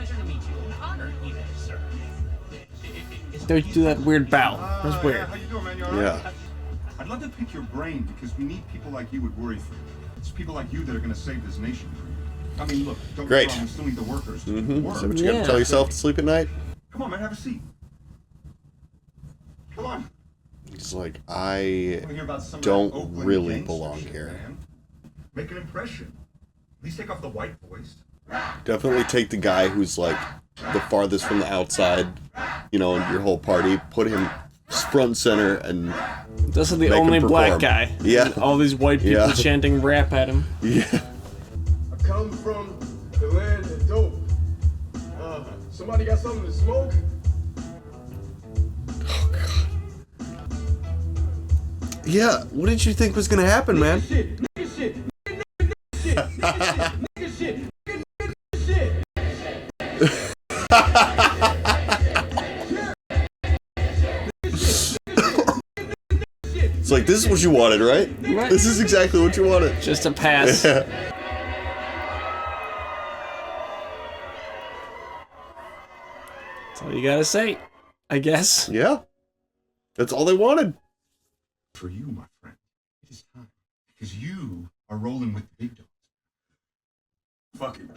Pleasure to meet you. An honor, even, sir. Don't do that weird bow. That's weird. How you doing, man? You all right? Yeah. I'd love to pick your brain because we need people like you with worry free. It's people like you that are going to save this nation. I mean, look, don't Great. get me wrong, we still need the workers to Mm-hmm. work. So what you gotta tell yourself to sleep at night? Come on, man, have a seat. Come on. It's like, I Wanna hear about some of don't that Oakland really gangster belong shit, here. man? Make an impression. At least take off the white voice. Definitely take the guy who's like the farthest from the outside, you know, in your whole party, put him front and center, and This is the make him only black perform. guy. Yeah. And all these white people Yeah. chanting rap at him. Yeah. I come from the land of dope. Somebody got something to smoke? Yeah, what did you think was gonna happen, man? Shit, nigga shit, nigga shit, nigga shit, nigga shit. It's like, this is what you wanted, right? Right. This is exactly what you wanted. Just a pass. Yeah. That's all you gotta say, I guess. Yeah. That's all they wanted. For you, my friend, it is time. Because you are rolling with the big dogs. Fuck it.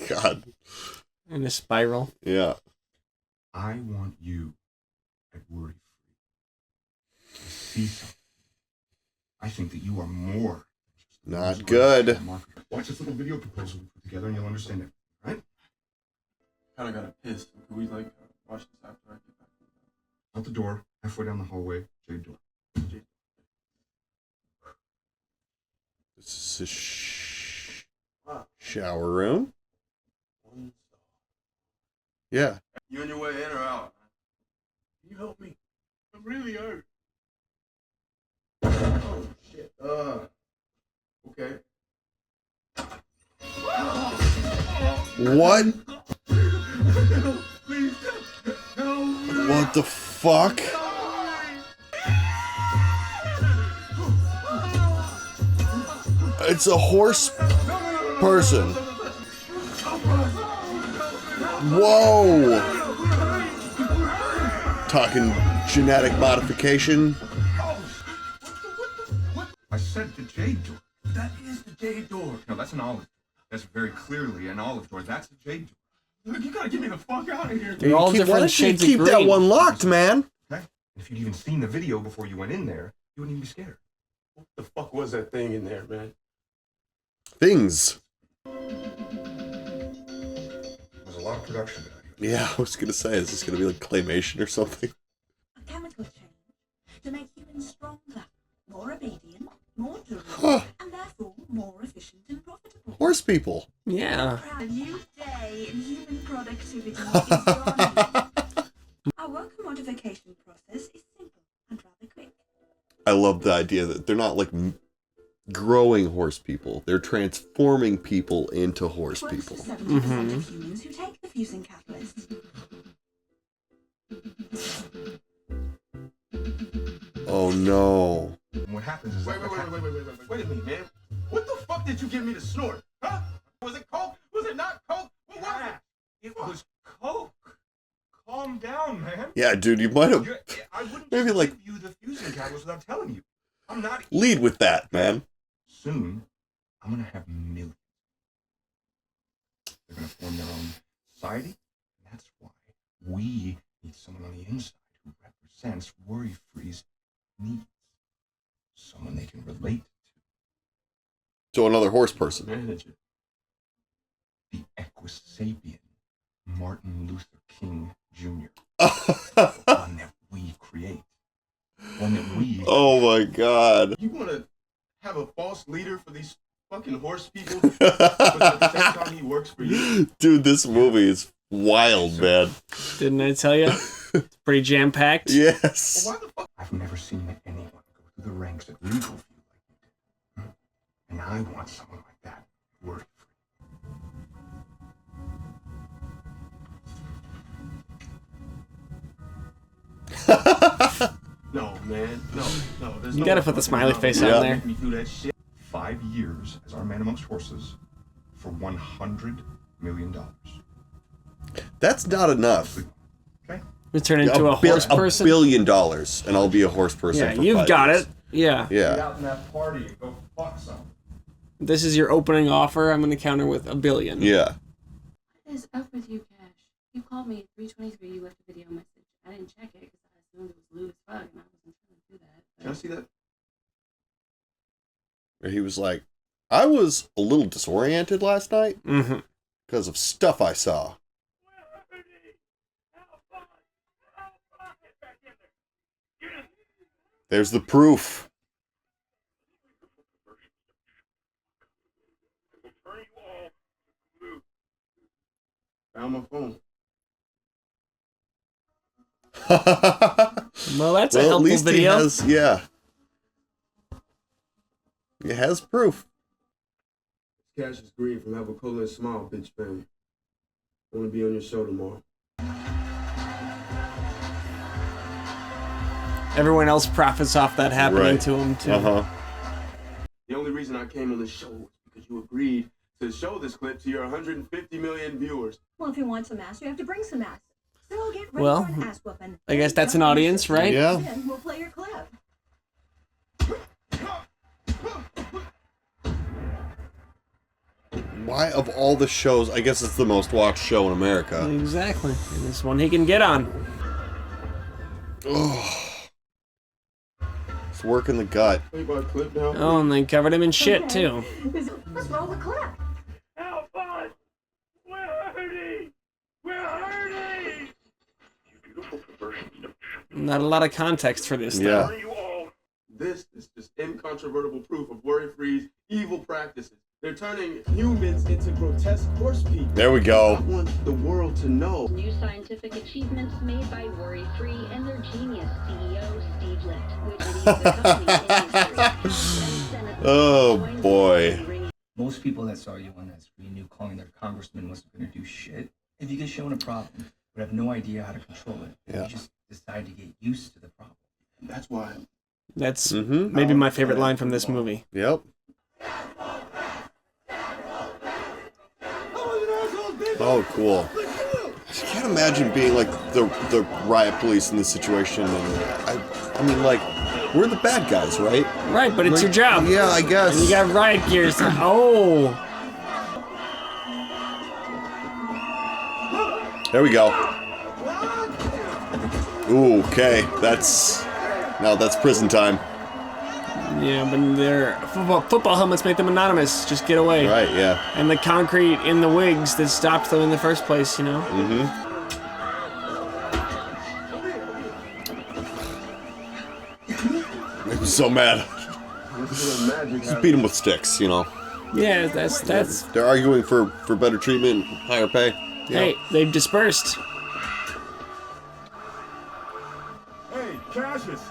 God. In a spiral. Yeah. I want you at worry free to see something. I think that you are more than just Not good. Watch this little video proposal we put together and you'll understand it, right? Kinda got pissed. Can we watch this after I get back? Out the door, halfway down the hallway, jade door. This is a shower room. Yeah. You on your way in or out? Can you help me? I'm really hurt. Oh shit. Okay. What? Please help. What the fuck? It's a horse person. Whoa! Talking genetic modification. I said the jade door. That is the jade door. No, that's an olive door. That's very clearly an olive door. That's the jade door. Look, you gotta get me the fuck out of here. They're all Why different don't you shades of keep that green. one locked, man? Okay? If you'd even seen the video before you went in there, you wouldn't even be scared. What the fuck was that thing in there, man? Things. There's a lot of production value. Yeah, I was gonna say, is this gonna be like claymation or something? A chemical change to make humans stronger, more obedient, more durable, Huh. and therefore more efficient and profitable. Horse people. Yeah. A new day in human productivity is dawning. Our worker modification process is simple and rather quick. I love the idea that they're not like growing horse people. They're transforming people into horse It works people. for 70% of humans who take the fusing catalyst. Oh no. And what happens is Wait a minute, man. What the fuck did you give me to snort? Huh? Was it coke? Was it not coke? What was it? It was coke. Calm down, man. Yeah, dude, you might have I wouldn't Maybe just like- give you the fusing catalyst without telling you. I'm not. lead with that, man. Soon, I'm gonna have millions. They're gonna form their own society, and that's why we need someone on the inside who represents worry-free's needs. Someone they can relate So another horse person. Manage it. to. The Equisapien Martin Luther King Jr. One that we create. One that we. Oh my god. You wanna have a false leader for these fucking horse people, but at the same time he works for you? Dude, this movie is wild, man. Didn't I tell you? It's pretty jam-packed. Yes. Why the fuck? I've never seen anyone go through the ranks at legal view like you did. Hmm? And I want someone like that worry-free. No, man. No. You gotta put the smiley face Yeah. on there. Make me do that shit. 5 years as our man amongst horses for $100 million. That's not enough. Okay? You turn into a horse person. $1 billion, and I'll be a horse person. Yeah, for you've 5 got years. it. Yeah. Get Yeah. out in that party and go fuck something. This is your opening offer. I'm going to counter with $1 billion. Yeah. What is up with you, Cash? You called me at 3:23. You left a video message. I didn't check it because I assumed it was lewd as fuck, and I wasn't trying to do that. Can I see that? Where he was like, I was a little disoriented last night Mm-hmm. because of stuff I saw. There's the proof. Found my phone. Well, that's a Well, at helpful least video. he has, yeah. It has proof. Cassius Green from Have a Cola and Smile, bitch fam. I want to be on your show tomorrow. Everyone else profits off that happening Right. to him, too. Uh-huh. The only reason I came on this show was because you agreed to show this clip to your 150 million viewers. Well, if you want some ass, you have to bring some ass. So get ready Well, for an ass whooping. I guess that's an audience, right? Yeah. Then we'll play your clip. Why, of all the shows, I guess it's the most watched show in America. Exactly. And this one he can get on. Oh. It's working the gut. Play by clip now. Oh, and they covered him in shit, Okay. too. Let's roll the clip. Help us! We're hurting! We're hurting! You beautiful perversions. Not a lot of context for this, Yeah. though. Are you all? This is just incontrovertible proof of Worry-Free's evil practices. They're turning humans into grotesque horse people. There we I go. want the world to know. New scientific achievements made by Worry Free and their genius CEO, Steve Licht, which leads the company in history. Oh, boy. Most people that saw you on that screen knew calling their congressman wasn't going to do shit. If you get shown a problem, you would have no idea how to control it. Yeah. You just decide to get used to the problem. And that's why That's Mm-hmm. maybe my favorite line from this movie. Yep. Oh, cool. I can't imagine being like the riot police in this situation. And I mean, like, we're the bad guys, right? Right, but it's your job. Yeah, I guess. And you got riot gears. Oh. There we go. Ooh, okay. That's prison time. Yeah, but their football helmets make them anonymous. Just get away. Right, yeah. And the concrete in the wigs that stopped them in the first place, you know? Mm-hmm. I'm so mad. Just beat them with sticks, you know. Yeah, that's. They're arguing for better treatment, higher pay. Hey, they've dispersed. Hey, Cassius.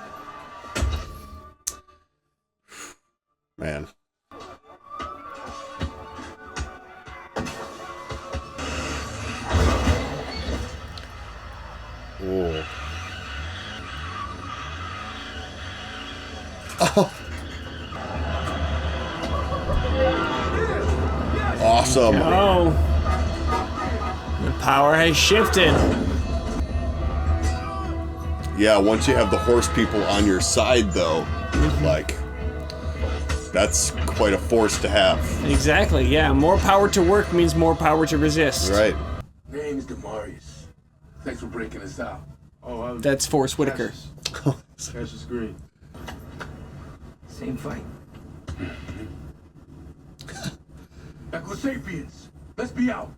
Man. Oh. Oh. Awesome. Oh. The power has shifted. Yeah, once you have the horse people on your side, though, like, that's quite a force to have. Exactly, yeah. More power to work means more power to resist. Right. My name is Demarius. Thanks for breaking us out. Oh, I'm That's Forrest Whitaker. Cassius Green. Same fight. Equisapiens, let's be out.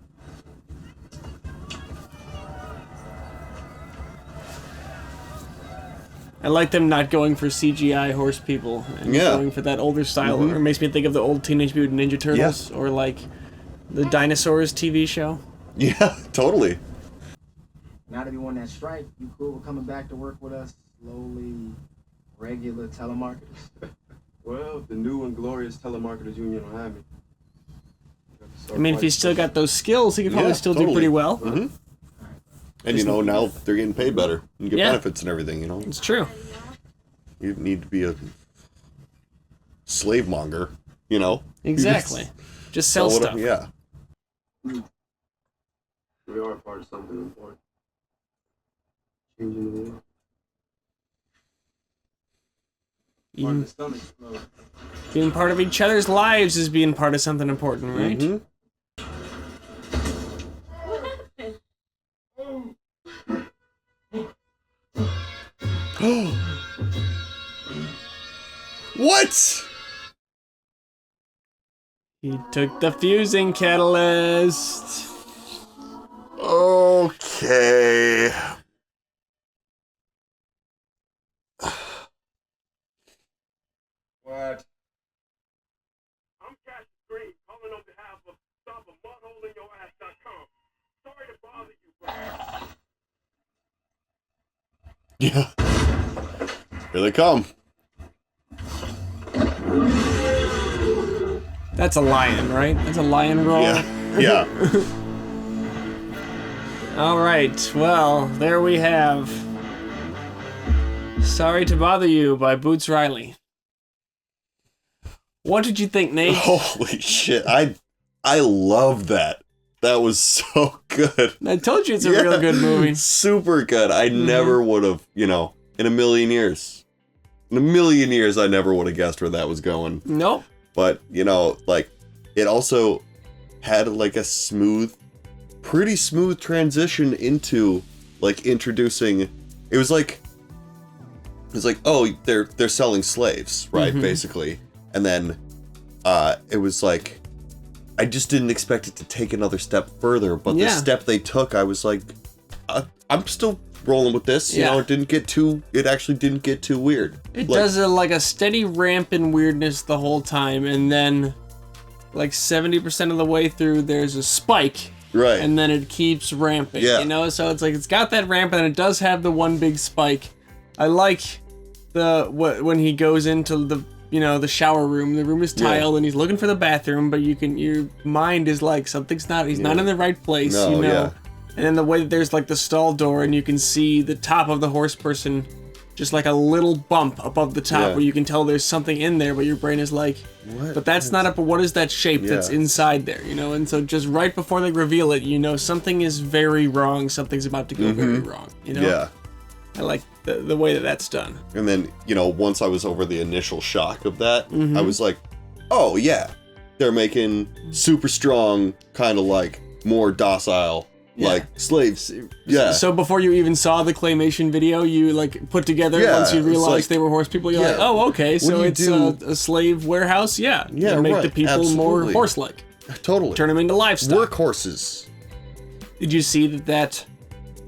I like them not going for CGI horse people and Yeah. going for that older style. It makes me think of the old Teenage Mutant Ninja Turtles or like the Dinosaurs TV show. Yeah, totally. Now that we won that strike, you cool with coming back to work with us, slowly, regular telemarketers? Well, the new and glorious telemarketers union will have me. I mean, if he's still got those skills, he could probably Yeah, still do totally. pretty well. Mm-hmm. And, you know, now they're getting paid better and get Yeah. benefits and everything, you know. It's true. You need to be a slave monger, you know. Exactly. Just sell stuff. Yeah. We are part of something important. Changing the world. Part of the stomach explode. Being part of each other's lives is being part of something important, right? Mhm. What? He took the fusing catalyst. Okay. What? I'm Cash Green, calling on behalf of StopAMuttholeInYourAss.com. Sorry to bother you, but Yeah. Here they come. That's a lion, right? That's a lion roar. Yeah. Yeah. All right. Well, there we have Sorry to Bother You by Boots Riley. What did you think, Nate? Holy shit. I love that. That was so good. I told you it's a real good movie. Super good. I never would have, in a million years. In a million years, I never would have guessed where that was going. Nope. But, it also had like a pretty smooth transition into like introducing, it was like, oh, they're selling slaves, right? Basically. And then, it was like, I just didn't expect it to take another step further, but the step they took, I was like, I'm still rolling with this. It actually didn't get too weird. It does a steady ramp in weirdness the whole time, and then like 70% of the way through, there's a spike. Right. And then it keeps ramping, So it's like, it's got that ramp, and it does have the one big spike. I like when he goes into the shower room. The room is tiled, and he's looking for the bathroom, but your mind is like, he's not in the right place, No, yeah. And then the way that there's like the stall door, and you can see the top of the horse person, just like a little bump above the top where you can tell there's something in there, but your brain is like, what? But that's not up. But what is that shape that's inside there? And so just right before they reveal it, something is very wrong. Something's about to go very wrong. Yeah. I like the way that that's done. And then, once I was over the initial shock of that, I was like, oh yeah, they're making super strong, kind of like more docile, like slaves. Yeah. So before you even saw the claymation video, you like put together once you realized they were horse people. You're like, oh, okay, so it's a slave warehouse. Yeah. Yeah. Make the people more horse-like. Totally. Turn them into livestock. Workhorses. Did you see that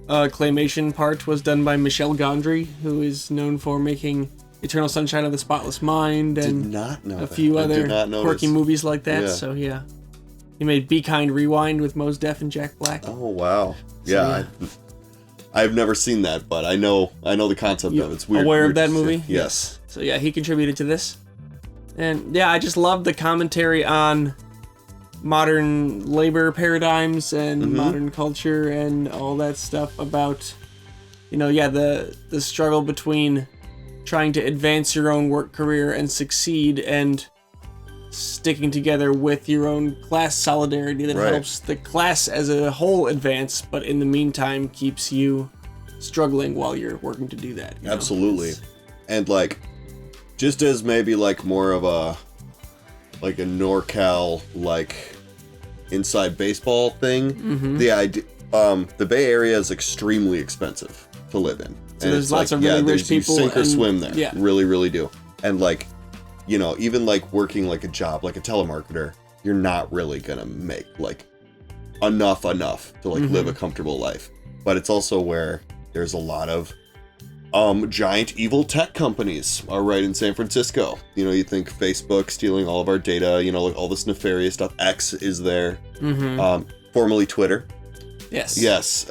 claymation part was done by Michel Gondry, who is known for making Eternal Sunshine of the Spotless Mind and Did not know a few other quirky movies like that. Yeah. So yeah, he made Be Kind Rewind with Mos Def and Jack Black. Oh wow, yeah. I've never seen that, but I know the concept of it. It's weird. Aware of that movie? Yes. So yeah, he contributed to this, and yeah, I just love the commentary on modern labor paradigms and modern culture and all that stuff about, the struggle between trying to advance your own work career and succeed and sticking together with your own class solidarity that helps the class as a whole advance, but in the meantime keeps you struggling while you're working to do that. Absolutely. And like, just as maybe like more of a NorCal like inside baseball thing, the idea, the Bay Area is extremely expensive to live in. So and there's lots of really rich people. You sink or swim there. Yeah. Really, really do. And like, even like working like a job, like a telemarketer, you're not really gonna make like enough to like live a comfortable life. But it's also where there's a lot of giant evil tech companies are right in San Francisco. You think Facebook stealing all of our data, like all this nefarious stuff. X is there, formerly Twitter. Yes. Just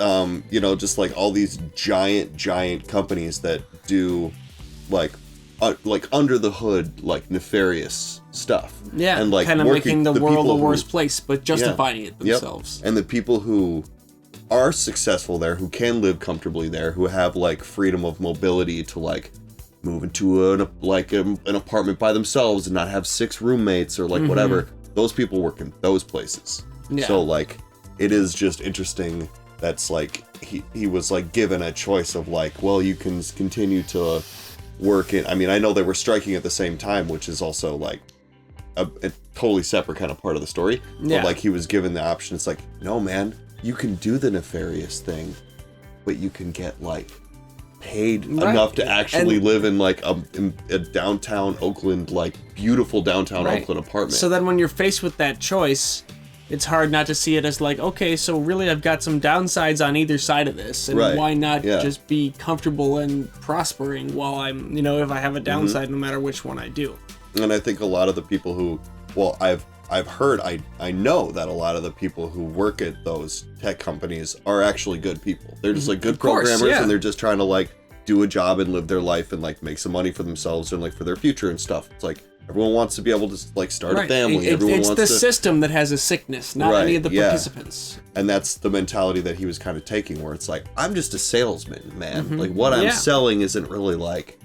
like all these giant companies that do like under the hood, like nefarious stuff. Yeah. And like kind of making the world a worse place, but justifying it themselves. Yep. And the people who are successful there, who can live comfortably there, who have like freedom of mobility to like move into an apartment by themselves and not have 6 roommates or like whatever, those people work in those places. Yeah. So like, it is just interesting. That's like he was like given a choice of like, well, you can continue to work in. I mean, I know they were striking at the same time, which is also like a totally separate kind of part of the story. Yeah. But like he was given the option. It's like, no, man, you can do the nefarious thing, but you can get like paid enough to actually live in like a downtown Oakland, like beautiful downtown Oakland apartment. So then when you're faced with that choice, it's hard not to see it as like, okay, so really I've got some downsides on either side of this, and why not just be comfortable and prospering while I'm, if I have a downside, no matter which one I do. And I think a lot of the people who, well, I've heard, I know that a lot of the people who work at those tech companies are actually good people. They're just like good programmers, and they're just trying to like do a job and live their life and like make some money for themselves and like for their future and stuff. It's like everyone wants to be able to like start a family. Everyone it's wants the to... system that has a sickness, not any of the participants. And that's the mentality that he was kind of taking, where it's like, I'm just a salesman, man. Like what I'm selling isn't really like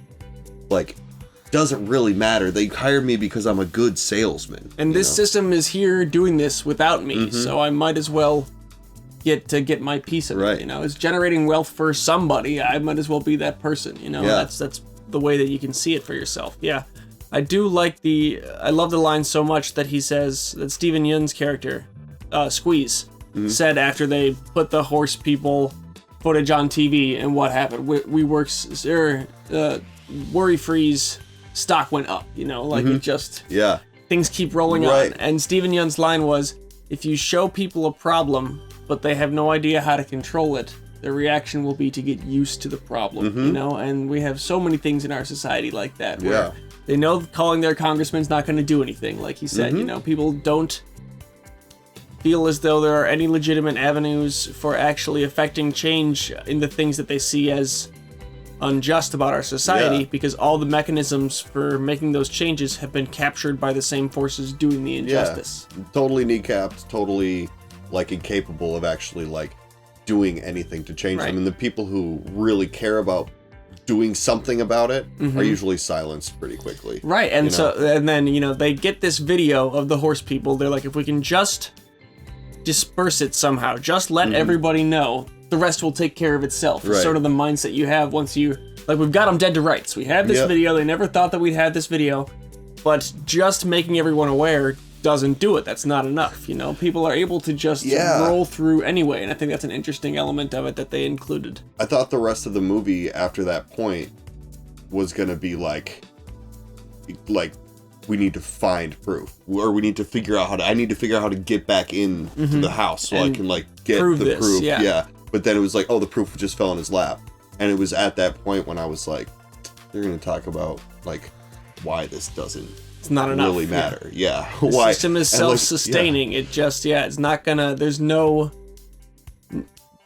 doesn't really matter. They hired me because I'm a good salesman. And this system is here doing this without me, so I might as well get my piece of it. It's generating wealth for somebody. I might as well be that person. That's the way that you can see it for yourself. Yeah, I do like I love the line so much that he says, that Steven Yeun's character, Squeeze, said after they put the horse people footage on TV, and what happened? Worry Free's stock went up, it just things keep rolling on. And Steven Yeun's line was, if you show people a problem but they have no idea how to control it, their reaction will be to get used to the problem. And we have so many things in our society like that where they know calling their congressman's not going to do anything, like he said. People don't feel as though there are any legitimate avenues for actually affecting change in the things that they see as unjust about our society, because all the mechanisms for making those changes have been captured by the same forces doing the injustice. Totally kneecapped, totally like incapable of actually like doing anything to change them. And the people who really care about doing something about it are usually silenced pretty quickly. Right. And and then, they get this video of the horse people. They're like, if we can just disperse it somehow, just let everybody know, the rest will take care of itself. It's sort of the mindset you have once you, like, we've got them dead to rights. We have this video. They never thought that we'd have this video, but just making everyone aware doesn't do it. That's not enough. People are able to just roll through anyway. And I think that's an interesting element of it that they included. I thought the rest of the movie after that point was going to be like, we need to find proof, or we need to figure out I need to figure out how to get back in to the house so I can like get the proof. Yeah. But then it was like, oh, the proof just fell in his lap. And it was at that point when I was like, they're going to talk about like why this doesn't really matter. Yeah. The why system is self-sustaining. It just, it's not gonna, there's no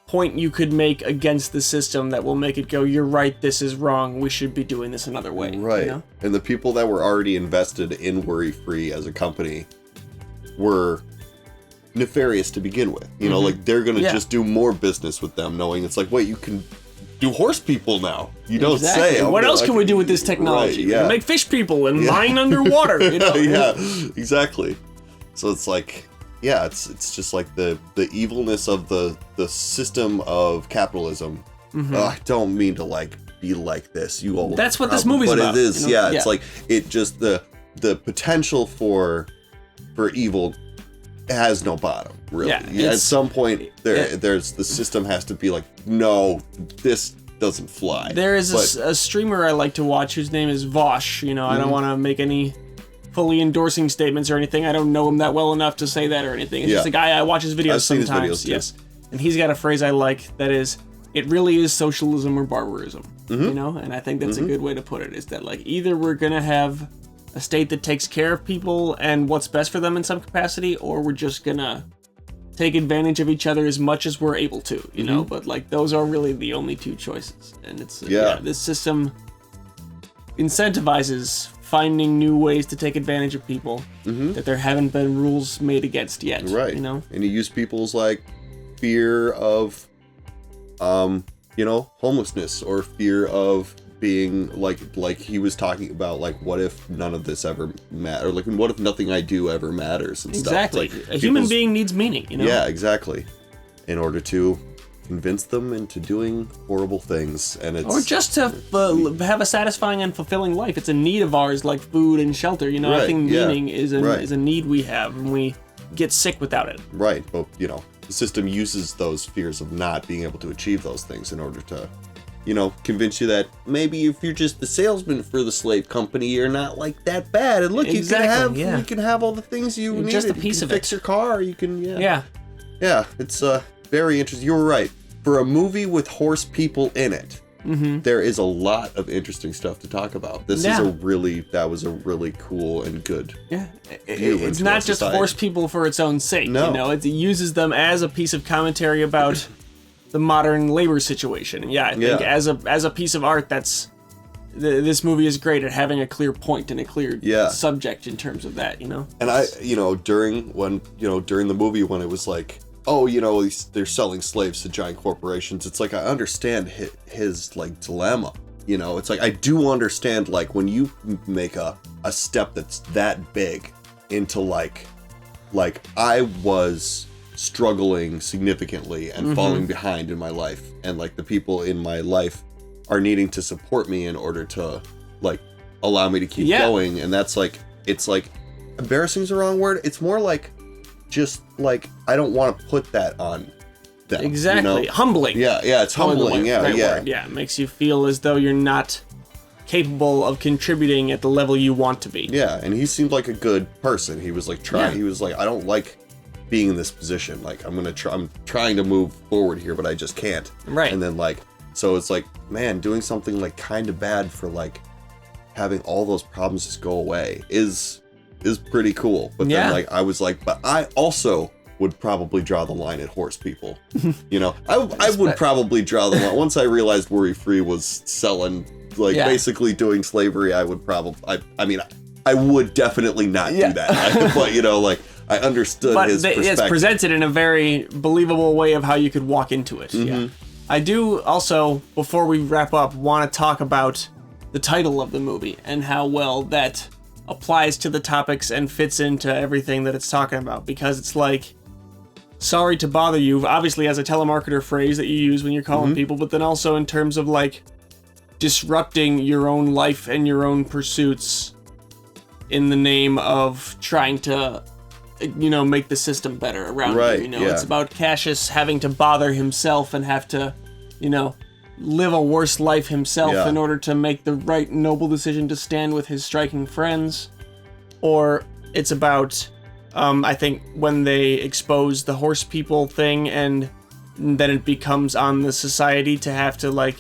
point you could make against the system that will make it go, you're right, this is wrong, we should be doing this another way. Right. And the people that were already invested in Worry Free as a company were nefarious to begin with. Like they're gonna just do more business with them, knowing it's like, wait, you can do horse people now. You don't say. What else can we do with this technology? We can make fish people and mine underwater. Yeah, exactly. So it's like, it's just like the evilness of the system of capitalism. I don't mean to like be like this. You all. That's what this movie's about. But it is. It's like it just the potential for evil has no bottom, really. At some point, there's the system has to be like, no, this doesn't fly. There is a streamer I like to watch whose name is Vosh. I don't want to make any fully endorsing statements or anything. I don't know him that well enough to say that or anything. It's just a guy, I watch his videos sometimes. I've seen his videos too. Yes, and he's got a phrase I like that is, it really is socialism or barbarism. And I think that's a good way to put it. Is that like either we're gonna have a state that takes care of people and what's best for them in some capacity, or we're just gonna take advantage of each other as much as we're able to, but like those are really the only two choices. And it's this system incentivizes finding new ways to take advantage of people that there haven't been rules made against yet. Right. And you use people's like fear of homelessness or fear of being like he was talking about, like, what if none of this ever matters, or like what if nothing I do ever matters and Exactly. stuff. Like, a human being needs meaning, you know? Yeah, exactly. In order to convince them into doing horrible things, and it's Or just to have a satisfying and fulfilling life. It's a need of ours, like food and shelter. You know, I Right, think yeah, meaning is a right. is a need we have, and we get sick without it. right, but you know, the system uses those fears of not being able to achieve those things in order to, you know, convince you that maybe if you're just the salesman for the slave company, you're not like that bad. And look, Exactly, you can have all the things you need. Just a piece you of can fix it. your car. You can Yeah. yeah. It's very interesting. You were right. For a movie with horse people in it, there is a lot of interesting stuff to talk about. This Yeah. that was a really cool and good. Yeah, view it's into not our just society. force people for its own sake. No. You know, it uses them as a piece of commentary about the modern labor situation. And yeah, I think Yeah. as a piece of art, this movie is great at having a clear point and a clear subject in terms of that. You know, And I, you know, during the movie when it was like, oh, you know, they're selling slaves to giant corporations, it's like I understand his like dilemma. You know, it's like I do understand, like, when you make a step that's that big into like I was struggling significantly and falling behind in my life, and like the people in my life are needing to support me in order to like allow me to keep going, and that's like, it's like, embarrassing is the wrong word. It's more like just like I don't want to put that on them. exactly, You know? humbling. Yeah, it's humbling. Yeah, Right yeah. word. Yeah, it makes you feel as though you're not capable of contributing at the level you want to be. Yeah, and he seemed like a good person. He was like He was like, I don't like being in this position. Like I'm trying to move forward here, but I just can't. Right. And then like, so it's like, man, doing something like kind of bad for like having all those problems just go away is pretty cool. But then like I was like, but I also would probably draw the line at horse people. You know, I would probably draw the line once I realized Worry Free was selling, like basically doing slavery. I would probably, I mean, I would definitely not do that. But you know, like I understood his perspective. It's presented in a very believable way of how you could walk into it. Yeah. I do also, before we wrap up, want to talk about the title of the movie and how well that applies to the topics and fits into everything that it's talking about, because it's like, sorry to bother you, obviously as a telemarketer phrase that you use when you're calling people, but then also in terms of like disrupting your own life and your own pursuits in the name of trying to, you know, make the system better around you. You know, it's about Cassius having to bother himself and have to, you know, live a worse life himself in order to make the right noble decision to stand with his striking friends. Or it's about, I think, when they expose the horse people thing, and then it becomes on the society to have to like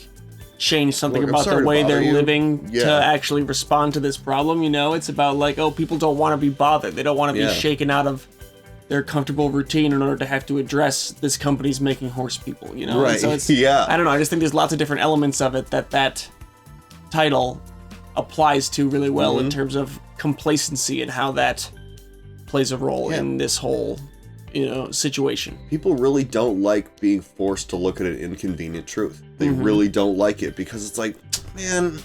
change something Look, about the way they're living Yeah. to actually respond to this problem. You know, it's about like, oh, people don't want to be bothered. They don't want to be shaken out of their comfortable routine in order to have to address this company's making horse people, you know? Right. And so it's, Yeah. I don't know, I just think there's lots of different elements of it that title applies to really well in terms of complacency and how that plays a role in this whole, you know, situation. People really don't like being forced to look at an inconvenient truth. They really don't like it, because it's like, man,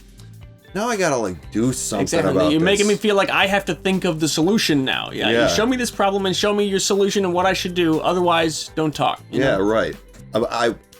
now I gotta like do something about You're this. making me feel like I have to think of the solution now. Yeah. You show me this problem and show me your solution and what I should do. Otherwise, don't talk. You know? Right.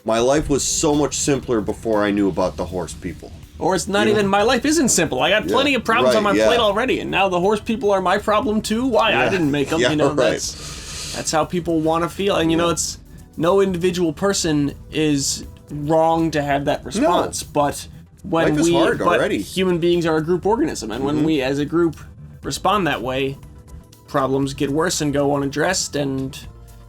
My life was so much simpler before I knew about the horse people. Or it's not even, my life isn't simple. I got plenty of problems on my plate already, and now the horse people are my problem too? Why? I didn't make them. You know, that's how people want to feel. And you know, it's, no individual person is wrong to have that response, but when life is hard already. Human beings are a group organism, and when we as a group respond that way, problems get worse and go unaddressed, and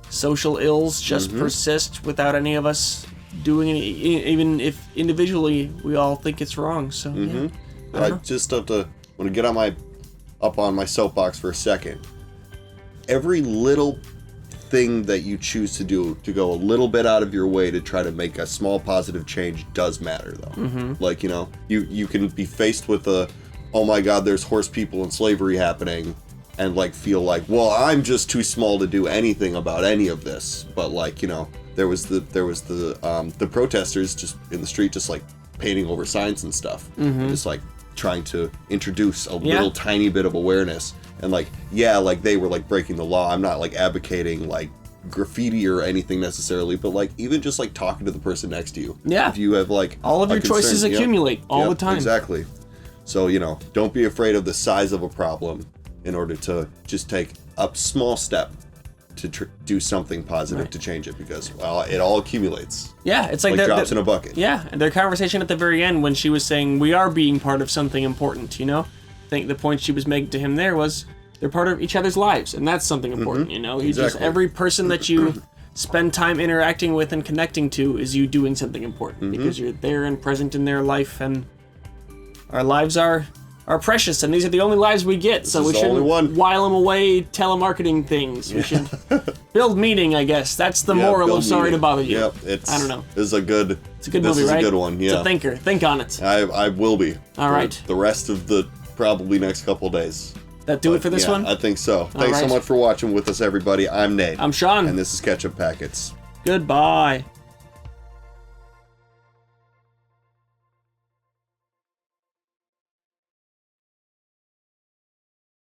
social ills just persist without any of us doing any, even if individually we all think it's wrong. So I just have to, want to get up on my soapbox for a second. Every little thing that you choose to do to go a little bit out of your way to try to make a small positive change does matter, though. Like, you know, you can be faced with oh my god, there's horse people and slavery happening, and like feel like, well, I'm just too small to do anything about any of this. But like, you know, there was the protesters just in the street, just like painting over signs and stuff, and just like trying to introduce a little tiny bit of awareness. And like, yeah, like they were like breaking the law. I'm not like advocating like graffiti or anything necessarily, but like even just like talking to the person next to you. Yeah. If you have like all of a your choices concern, accumulate all the time. Exactly. So, you know, don't be afraid of the size of a problem in order to just take a small step to do something positive to change it, because, well, it all accumulates. Yeah, it's like drops in a bucket. Yeah, and their conversation at the very end when she was saying, we are being part of something important, you know? I think the point she was making to him there was, they're part of each other's lives, and that's something important, you know? You just, every person that you spend time interacting with and connecting to is you doing something important, because you're there and present in their life, and our lives are precious, and these are the only lives we get, so we shouldn't while them away telemarketing things. We should build meaning, I guess. That's the moral of Sorry to Bother You. Yep, I don't know. It's a good movie, right? This is a good one, yeah. It's a thinker. Think on it. I will be. All right. The rest of the probably next couple days. That do it for this one? I think so. Thanks so much for watching with us, everybody. I'm Nate. I'm Sean. And this is Ketchup Packets. Goodbye.